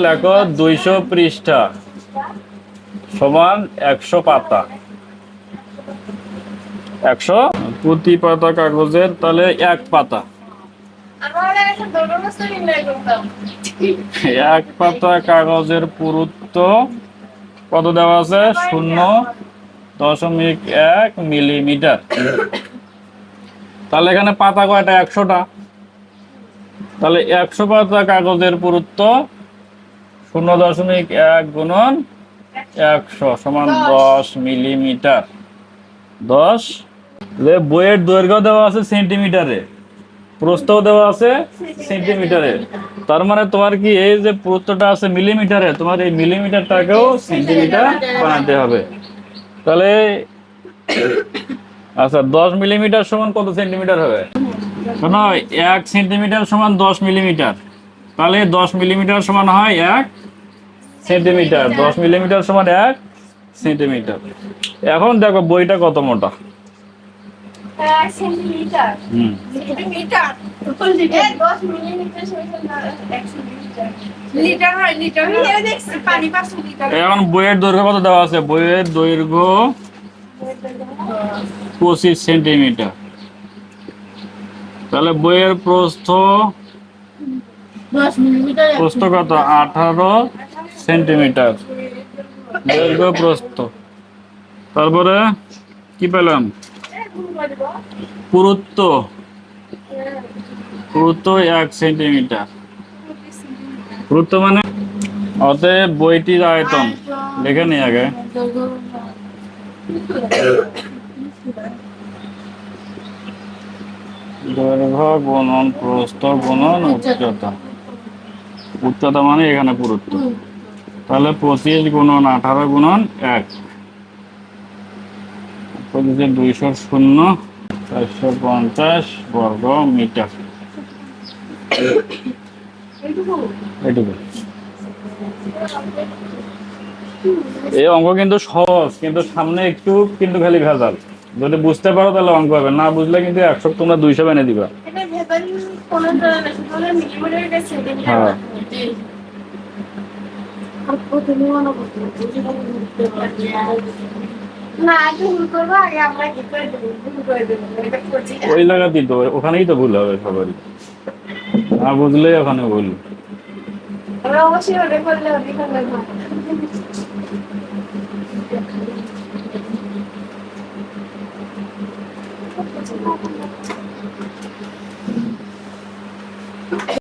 লেখো 200 পৃষ্ঠা সমান 100 পাতা। 100 প্রতি পাতা কাগজের, তাহলে 1 পাতা। এক পাতা কাগজের পুরুত্ব কত দেওয়া আছে? 0.1 মিলিমিটার। তাহলে এখানে পাতা কয়টা? 100টা। তাহলে 100 পাতা কাগজের পুরুত্ব 0.1 গুণন 100 সমান 10 মিলিমিটার। 10। বইয়ের দৈর্ঘ্য দেওয়া আছে সেন্টিমিটারে, প্রস্থ দেওয়া আছে সেন্টিমিটারে। তার মানে তোমার কি এই যে পুরুত্বটা আছে মিলিমিটারে, তোমার এই মিলিমিটারটাকেও সেন্টিমিটার বানাতে হবে। তাহলে আচ্ছা, 10 মিলিমিটার সমান কত সেন্টিমিটার হবে? শোনো, 1 সেন্টিমিটার সমান 10 মিলিমিটার। তাহলে 10 মিলিমিটার সমান হয় 1 সেন্টিমিটার। 10 মিলিমিটার সমান 1 সেন্টিমিটার। এখন দেখো বইটা কত মোটা। এখন বইয়ের দৈর্ঘ্য কত দেওয়া আছে? বইয়ের দৈর্ঘ্য 25 সেন্টিমিটার। তাহলে বইয়ের প্রস্থ কত? 18 সেন্টিমিটার দৈর্ঘ্য প্রস্থ। তারপরে কি পেলাম? পুরুত্ব, পুরুত্ব 1 সেন্টিমিটার। পুরুত্ব মানে অতএব বইটির আয়তন লিখে নি আগে। দৈর্ঘ্য গুণন প্রস্থ গুণন উচ্চতা। উচ্চতা মানে এখানে পুরুত্ব। তাহলে 25 গুণন 18 গুণন 1, 200 শূন্য 450 বর্গ মিটার। এইটুকু। এই অঙ্ক কিন্তু সহজ, কিন্তু সামনে একটু কিন্তু খালি ভেজাল। যদি বুঝতে পারো তাহলে অঙ্ক হবে, না বুঝলে কিন্তু 100 তোমরা 200 এনে দিবা। হ্যাঁ, ওই জায়গাতেই তো, ওখানেই তো ভুল হবে সবারই, না বুঝলে ওখানে ভুল। অবশ্যই